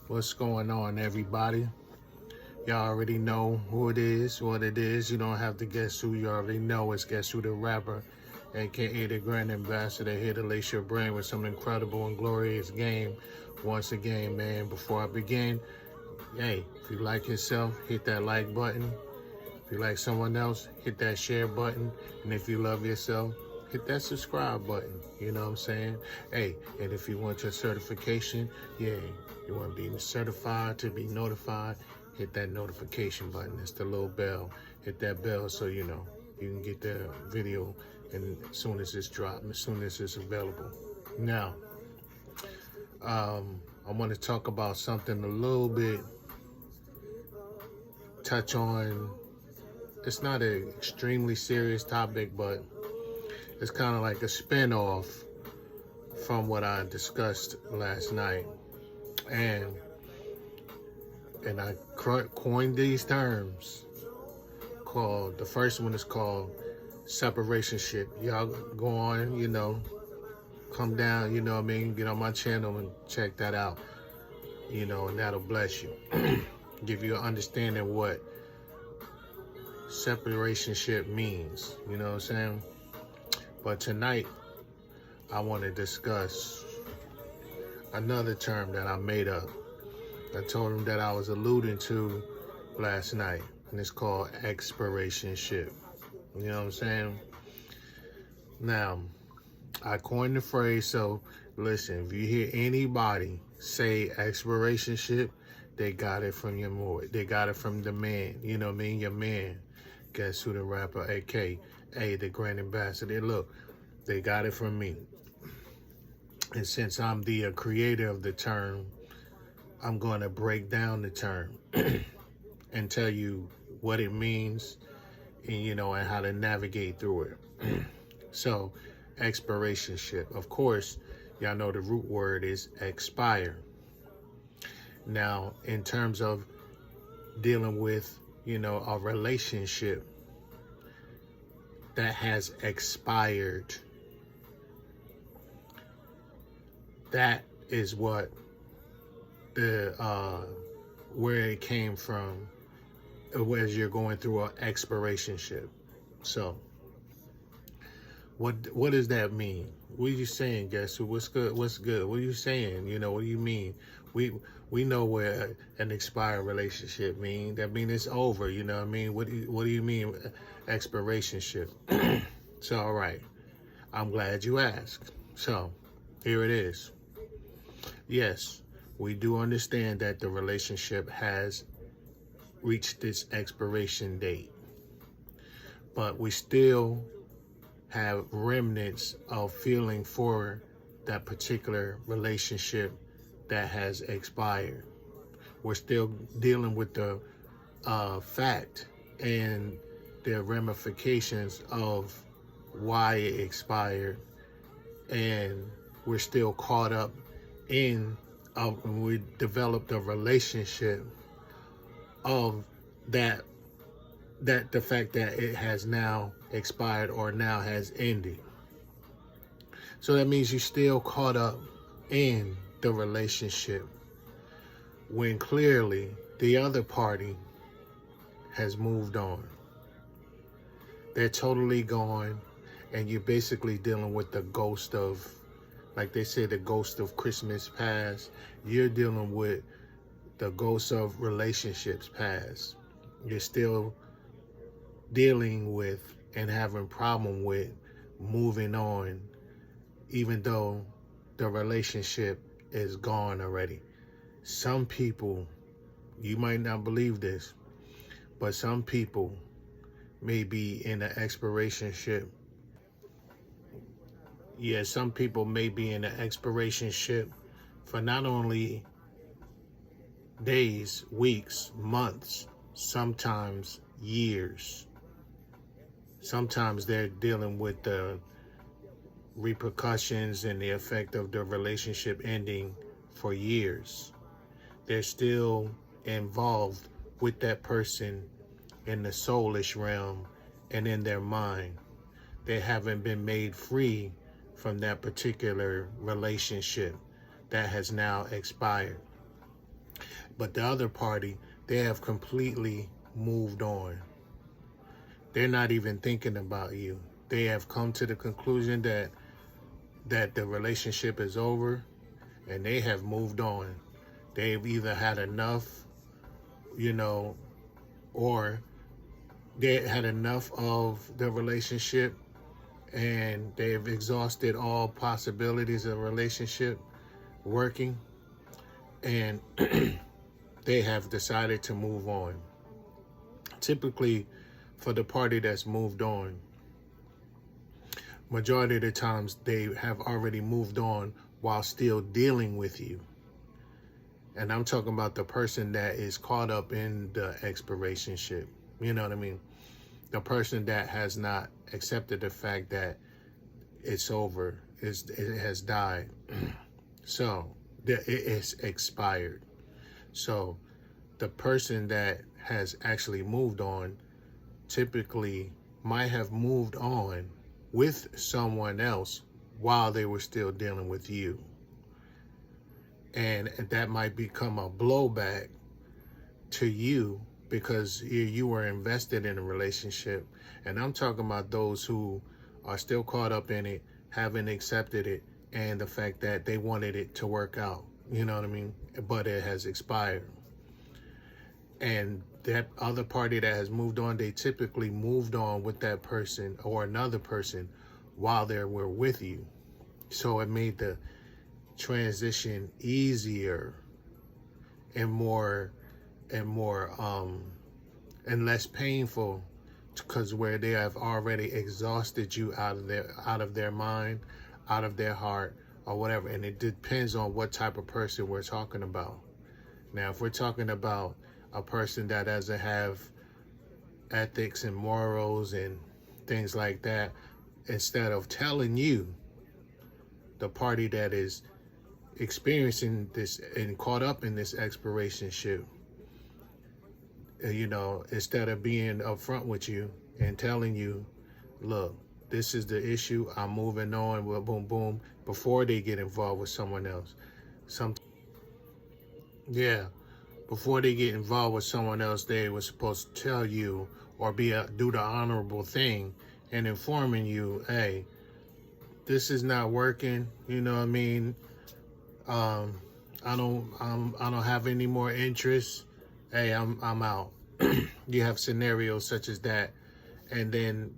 What's going on, everybody? Y'all already know who it is, what it is. You don't have to guess who. You already know it's Guess Who, the rapper, aka the Grand Ambassador, here to lace your brain with some incredible and glorious game. Once again, man, before I begin, hey, if you like yourself, hit that like button. If you like someone else, hit that share button. And if you love yourself, hit that subscribe button. You know what I'm saying? Hey, and if you want your certification, yeah, you want to be certified to be notified, hit that notification button. It's the little bell. Hit that bell so you know you can get the video and as soon as it's dropped, as soon as it's available. Now, I want to talk about something a little bit, touch on, it's not an extremely serious topic, but it's kind of like a spin-off from what I discussed last night. And I coined these terms called, the first one is called Separation-Ship. Y'all go on, come down, you know what I mean, get on my channel and check that out, and that'll bless you. Give you an understanding of what Separation-Ship means, you know what I'm saying? But tonight, I want to discuss another term that I made up. I told him that I was alluding to last night, and it's called Expiration-Ship. You know what I'm saying? Now, I coined the phrase, so listen, if you hear anybody say Expiration-Ship, they got it from your boy. They got it from the man, you know what I mean? Your man. Guess Who, the rapper, aka the Grand Ambassador. Look, they got it from me. And since I'm the creator of the term, I'm going to break down the term and tell you what it means and, and how to navigate through it. So, Expiration-Ship. Of course, y'all know the root word is expire. Now, in terms of dealing with, a relationship that has expired, that is what the where it came from, as you're going through an expiration-ship. So what does that mean? What are you saying, Guess Who? What's good? What's good? What are you saying? What do you mean? We know where an expired relationship means. That means it's over. You know what I mean? What do you mean expiration-ship? So, all right. I'm glad you asked. So, here it is. Yes, we do understand that the relationship has reached its expiration date, but we still have remnants of feeling for that particular relationship that has expired. We're still dealing with the fact and the ramifications of why it expired, and we're still caught up in we developed a relationship of that the fact that it has now expired or now has ended. So that means you're still caught up in the relationship when clearly the other party has moved on. They're totally gone, and you're basically dealing with the ghost of, like they say, the ghost of Christmas past. You're dealing with the ghost of relationships past. You're still dealing with and having problem with moving on, even though the relationship is gone already. Some people, you might not believe this, but some people may be in an expiration-ship. Yeah, some people may be in an expiration-ship for not only days, weeks, months, sometimes years. Sometimes they're dealing with the repercussions and the effect of the relationship ending for years. They're still involved with that person in the soulish realm and in their mind. They haven't been made free from that particular relationship that has now expired. But the other party, they have completely moved on. They're not even thinking about you. They have come to the conclusion that the relationship is over, and they have moved on. They've either had enough, you know, or they had enough of the relationship, and they've exhausted all possibilities of a relationship working, and they have decided to move on. Typically, for the party that's moved on, majority of the times they have already moved on while still dealing with you. And I'm talking about the person that is caught up in the expiration-ship. You know what I mean? The person that has not accepted the fact that it's over, it has died. So it is expired. So the person that has actually moved on typically might have moved on with someone else while they were still dealing with you. And that might become a blowback to you because you were invested in a relationship. And I'm talking about those who are still caught up in it, haven't accepted it, and the fact that they wanted it to work out. You know what I mean? But it has expired. And that other party that has moved on, they typically moved on with that person or another person while they were with you. So it made the transition easier and more and less painful, because where they have already exhausted you out of their mind, out of their heart, or whatever. And it depends on what type of person we're talking about. Now, if we're talking about a person that doesn't have ethics and morals and things like that, instead of telling you, the party that is experiencing this and caught up in this expiration-ship, you know, instead of being upfront with you and telling you, look, this is the issue, I'm moving on, well, boom, boom, before they get involved with someone else. Before they get involved with someone else, they were supposed to tell you or do the honorable thing and informing you, hey, this is not working, you know what I mean? I don't have any more interest. Hey, I'm out. You have scenarios such as that, and then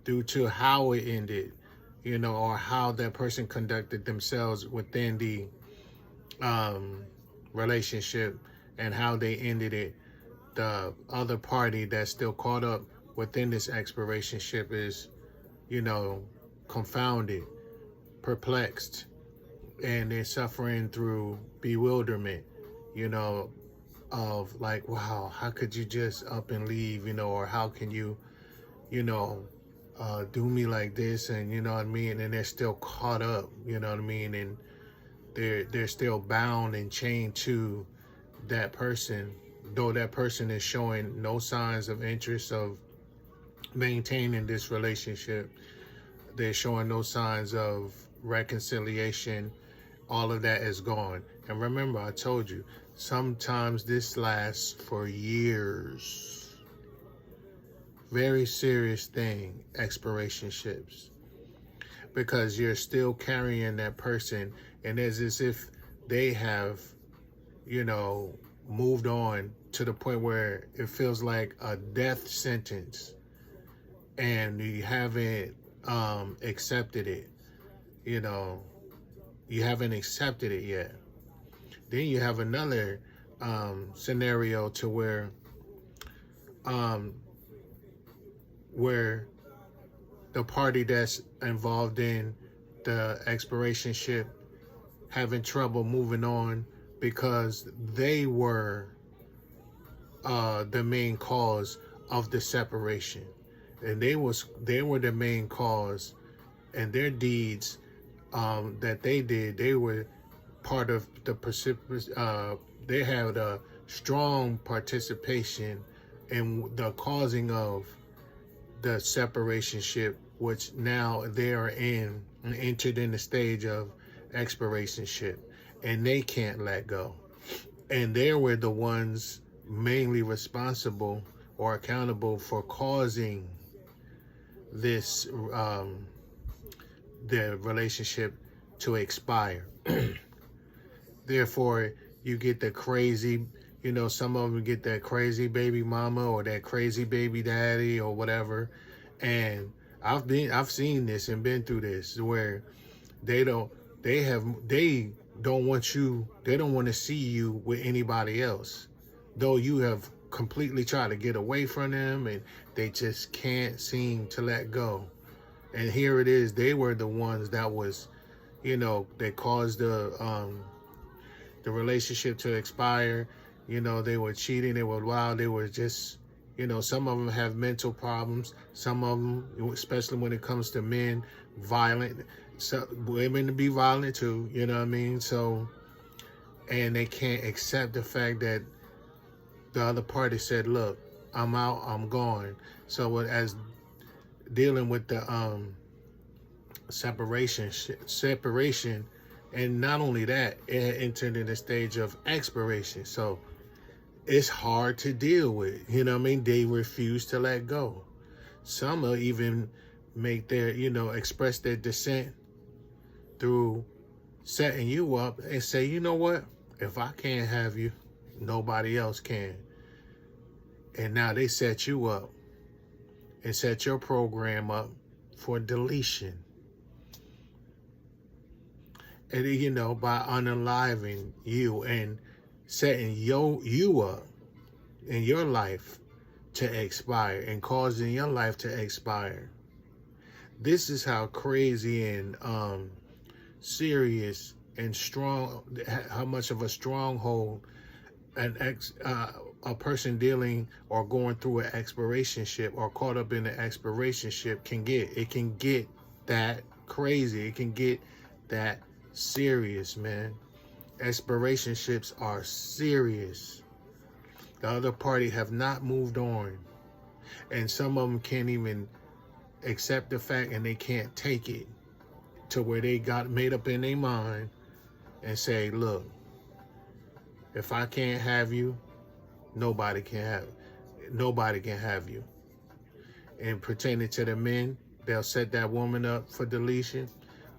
due to how it ended, you know, or how that person conducted themselves within the relationship and how they ended it, the other party that's still caught up within this expiration-ship is, you know, confounded, perplexed, and they're suffering through bewilderment, you know, of like, wow, how could you just up and leave, you know, or how can you, you know, do me like this, and you know what I mean, and they're still caught up, you know what I mean, and they're still bound and chained to that person, though that person is showing no signs of interest of maintaining this relationship. They're showing no signs of reconciliation. All of that is gone. And remember, I told you, sometimes this lasts for years. Very serious thing, expiration-ships. Because you're still carrying that person, and it's as if they have, you know, moved on to the point where it feels like a death sentence, and you haven't accepted it. You know, you haven't accepted it yet. Then you have another scenario to where the party that's involved in the expiration-ship having trouble moving on because they were the main cause of the separation, and they were the main cause, and their deeds that they did, they were part of the they had a strong participation in the causing of the separation-ship, which now they are in and entered in the stage of expiration-ship, and they can't let go. And they were the ones mainly responsible or accountable for causing this the relationship to expire. Therefore, you get the crazy, some of them get that crazy baby mama or that crazy baby daddy or whatever. And I've seen this and been through this where they don't they don't want to see you with anybody else, though you have completely tried to get away from them, and they just can't seem to let go. And here it is, they were the ones that was, that caused the relationship to expire. They were cheating, they were wild, they were just, some of them have mental problems. Some of them, especially when it comes to men, violent. So women to be violent too, you know what I mean? So, and they can't accept the fact that the other party said, look, I'm out, I'm gone. So as dealing with the separation, and not only that, it had entered in the stage of expiration. So it's hard to deal with, you know what I mean? They refuse to let go. Some will even make their, express their dissent through setting you up and say, you know what? If I can't have you, nobody else can. And now they set you up and set your program up for deletion. And, by unaliving you and setting you up in your life to expire and causing your life to expire. This is how crazy and serious and strong, how much of a stronghold a person dealing or going through an expiration-ship or caught up in an expiration-ship can get. It can get that crazy. It can get that serious, man. Expiration-ships are serious. The other party have not moved on. And some of them can't even accept the fact, and they can't take it to where they got made up in their mind and say, look, if I can't have you, nobody can have you. And pertaining to the men, they'll set that woman up for deletion,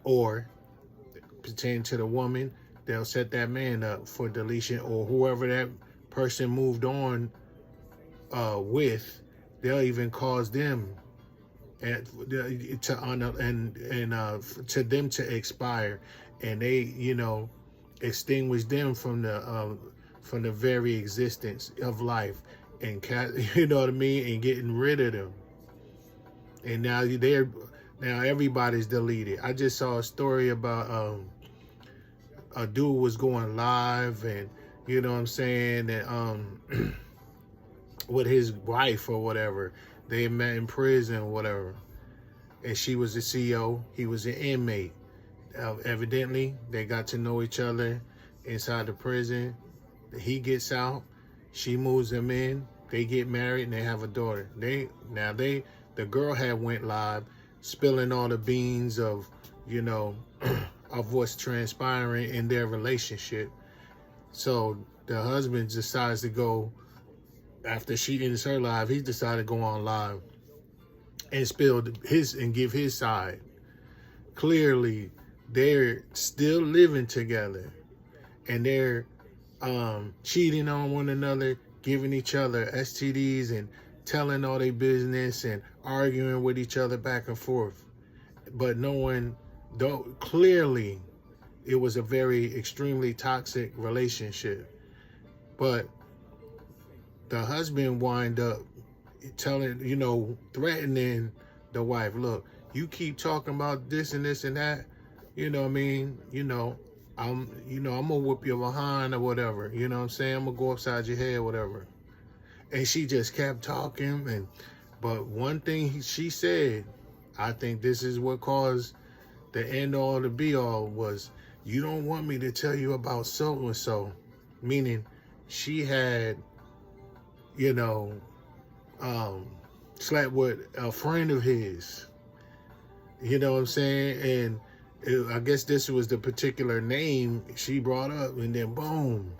or pertaining to the woman, they'll set that man up for deletion, or whoever that person moved on with, they'll even cause them to honor and to them to expire, and they extinguish them from the very existence of life, and you know what I mean, and getting rid of them. And now everybody's deleted. I just saw a story about a dude was going live, and you know what I'm saying, and with his wife or whatever. They met in prison or whatever. And she was the CEO. He was an inmate. Evidently, they got to know each other inside the prison. He gets out. She moves him in. They get married and they have a daughter. The girl had went live, spilling all the beans of, of what's transpiring in their relationship. So the husband decides to go, after she ends her live, he decided to go on live and spill and give his side. Clearly, they're still living together, and they're cheating on one another, giving each other STDs and telling all their business and arguing with each other back and forth. But clearly, it was a very extremely toxic relationship. But the husband wind up threatening the wife, look, you keep talking about this and this and that, you know what I mean? I'm gonna whoop your behind or whatever, you know what I'm saying? I'm gonna go upside your head, whatever. And she just kept talking, but one thing she said, I think this is what caused the end all to be all, was, you don't want me to tell you about so and so, meaning she had slept with a friend of his, you know what I'm saying? And I guess this was the particular name she brought up, and then boom,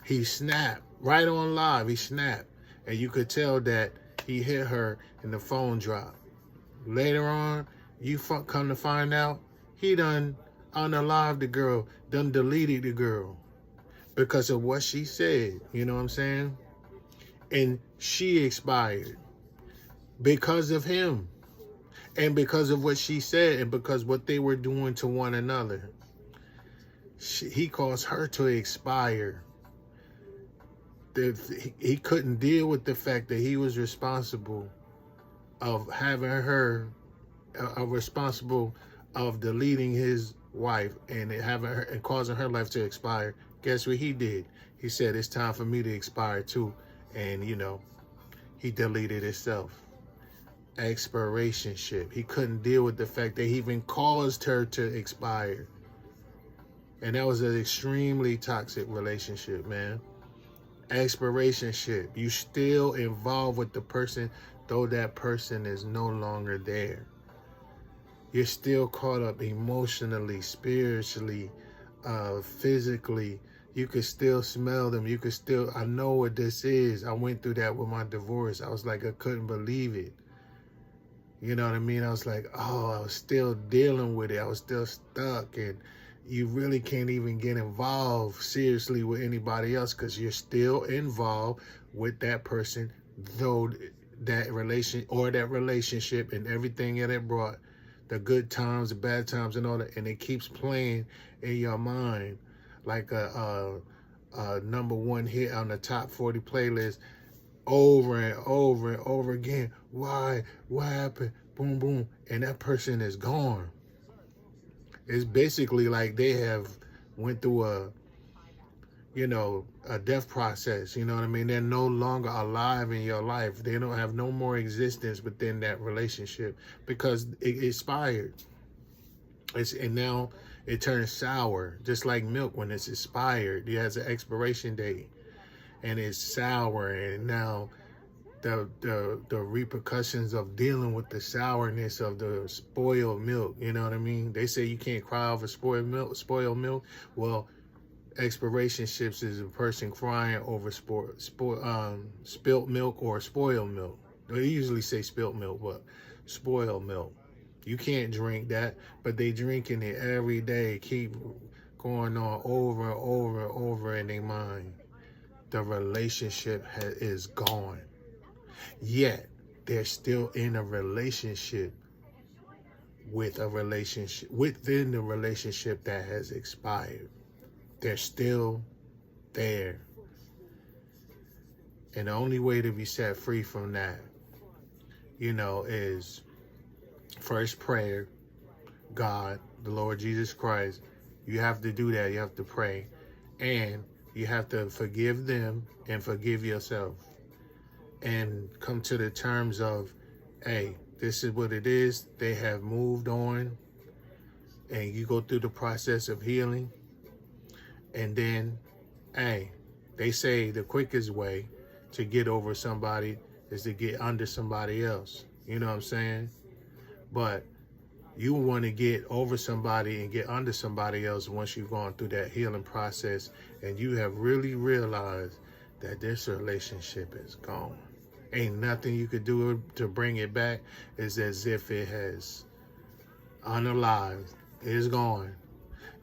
He snapped right on live. He snapped, and you could tell that he hit her and the phone dropped. Later on, you come to find out, he done unalived the girl, done deleted the girl because of what she said. You know what I'm saying? And she expired because of him, and because of what she said, and because what they were doing to one another. He caused her to expire. He couldn't deal with the fact that he was responsible of having her, responsible of deleting his wife and having her and causing her life to expire. Guess what he did? He said, it's time for me to expire too. And, you know, he deleted himself. Expiration-Ship. He couldn't deal with the fact that he even caused her to expire. And that was an extremely toxic relationship, man. Expiration-Ship. You still involved with the person, though that person is no longer there. You're still caught up emotionally, spiritually, physically. You could still smell them. You could still, I know what this is. I went through that with my divorce. I was like, I couldn't believe it. You know what I mean? I was like, oh, I was still dealing with it. I was still stuck. And you really can't even get involved seriously with anybody else because you're still involved with that person, though that relationship and everything that it brought, the good times, the bad times and all that, and it keeps playing in your mind like a #1 hit on the top 40 playlist over and over and over again. Why? What happened? Boom, boom. And that person is gone. It's basically like they have went through a death process. You know what I mean? They're no longer alive in your life. They don't have no more existence within that relationship because it expired. And now it turns sour, just like milk when it's expired. It has an expiration date, and it's sour. And now the repercussions of dealing with the sourness of the spoiled milk. You know what I mean? They say you can't cry over spoiled milk. Well, Expirationship is a person crying over spilt milk or spoiled milk. They usually say spilt milk, but spoiled milk. You can't drink that, but they drinking it every day. Keep going on over and over and over in their mind. The relationship is gone. Yet they're still in a relationship within the relationship that has expired. They're still there. And the only way to be set free from that, is first prayer, God, the Lord Jesus Christ. You have to do that. You have to pray. And you have to forgive them and forgive yourself. And come to the terms of, hey, this is what it is. They have moved on. And you go through the process of healing. And then, hey, they say the quickest way to get over somebody is to get under somebody else. You know what I'm saying? But you want to get over somebody and get under somebody else once you've gone through that healing process and you have really realized that this relationship is gone. Ain't nothing you could do to bring it back. It's as if it has unalived. It's gone.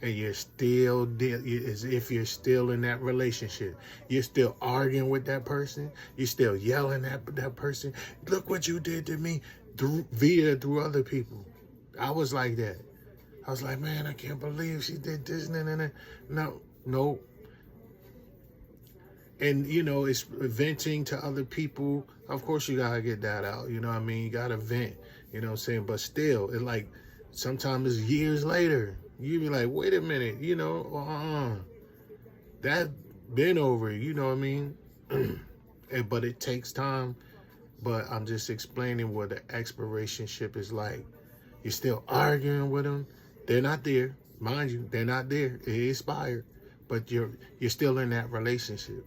And you're still, as if you're still in that relationship. You're still arguing with that person. You're still yelling at that person. Look what you did to me through other people. I was like that. I was like, man, I can't believe she did this. No. And, it's venting to other people. Of course, you got to get that out. You know what I mean? You got to vent. You know what I'm saying? But still, it's like sometimes it's years later. You be like, wait a minute, that been over, you know what I mean? But it takes time. But I'm just explaining what the expiration-ship is like. You're still arguing with them. They're not there. Mind you, they're not there. It expired. But you're still in that relationship.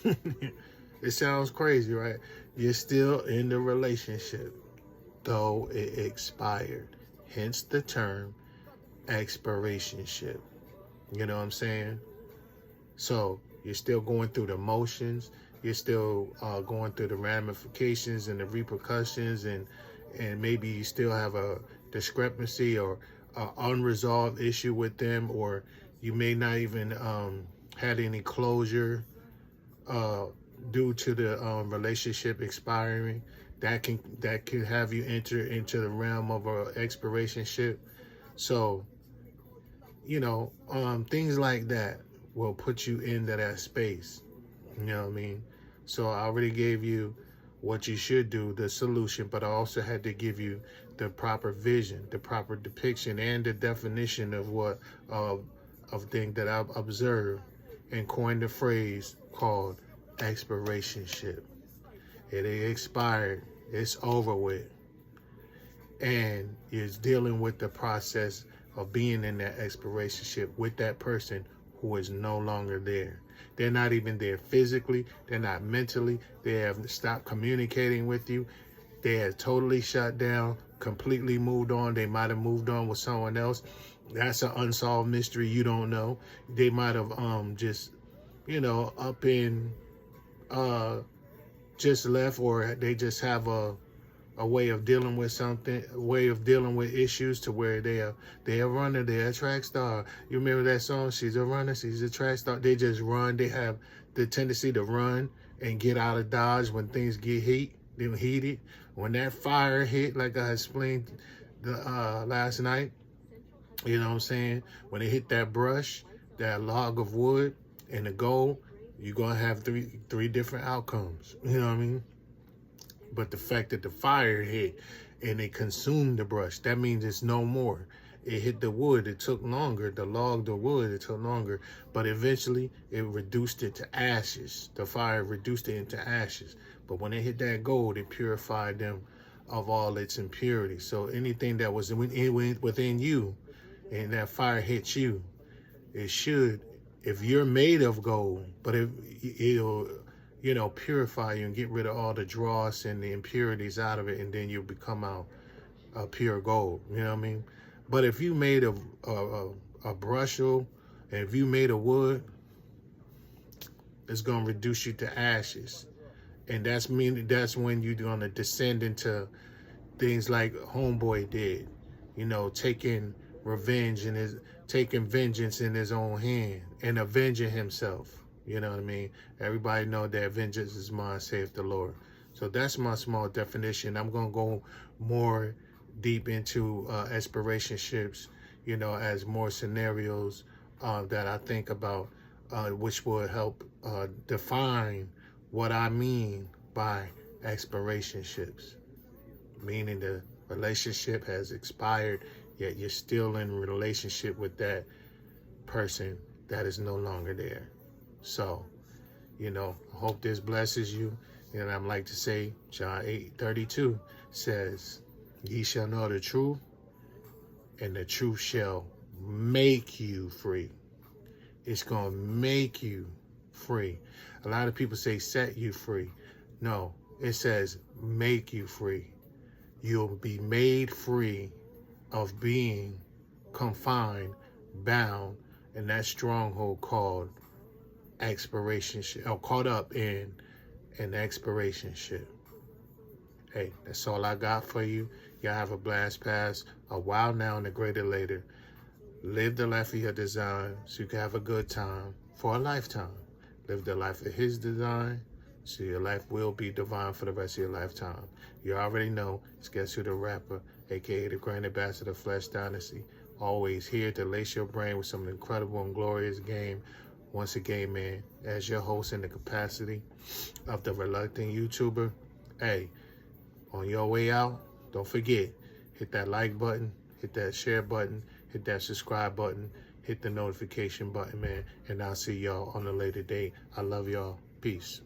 It sounds crazy, right? You're still in the relationship, though it expired. Hence the term Expirationship. You know what I'm saying? So You're still going through the motions. You're still going through the ramifications and the repercussions, and maybe you still have a discrepancy or unresolved issue with them, or you may not even had any closure uh, due to the relationship expiring. That can have you enter into the realm of a expiration ship. So, things like that will put you into that space. You know what I mean? So I already gave you what you should do, the solution, but I also had to give you the proper vision, the proper depiction, and the definition of what of things that I've observed, and coined the phrase called expiration-ship. It expired. It's over with. And is dealing with the process of being in that expiration-ship with that person who is no longer there. They're not even there physically. They're not mentally. They have stopped communicating with you. They have totally shut down, completely moved on. They might have moved on with someone else. That's an unsolved mystery. You don't know. They might have just, up in just left, or they just have a way of dealing with something, a way of dealing with issues, to where they're a runner, they're a track star. You remember that song? She's a runner, she's a track star. They just run. They have the tendency to run and get out of Dodge when things get heated. When that fire hit, like I explained last night, you know what I'm saying? When it hit that brush, that log of wood, and the goal, you're gonna have three different outcomes. You know what I mean? But the fact that the fire hit and it consumed the brush, that means it's no more. It hit the wood, it took longer. The log, the wood, it took longer. But eventually, it reduced it to ashes. The fire reduced it into ashes. But when it hit that gold, it purified them of all its impurities. So anything that was within you, and that fire hits you, it should, if you're made of gold, but it'll purify you and get rid of all the dross and the impurities out of it, and then you become out pure gold. You know what I mean? But if you made of a brushel, and if you made of wood, it's gonna reduce you to ashes, and that's when you're gonna descend into things like Homeboy did, taking revenge and taking vengeance in his own hand and avenging himself. You know what I mean? Everybody know that vengeance is mine, saith the Lord. So that's my small definition. I'm going to go more deep into expirationships, as more scenarios that I think about, which will help define what I mean by expirationships. Meaning the relationship has expired, yet you're still in relationship with that person that is no longer there. So, I hope this blesses you. And I'd like to say, John 8:32 says, ye shall know the truth, and the truth shall make you free. It's going to make you free. A lot of people say set you free. No, it says make you free. You'll be made free of being confined, bound, in that stronghold called expiration-ship, or caught up in an expiration-ship. Hey, that's all I got for you. Y'all have a blast past, a while now and a greater later. Live the life of your design so you can have a good time for a lifetime. Live the life of his design so your life will be divine for the rest of your lifetime. You already know it's Gues the Rapper, aka the Grand Ambassador of Flesh Dynasty. Always here to lace your brain with some incredible and glorious game. Once again, man, as your host in the capacity of the reluctant YouTuber, hey, on your way out, don't forget, hit that like button, hit that share button, hit that subscribe button, hit the notification button, man, and I'll see y'all on a later date. I love y'all. Peace.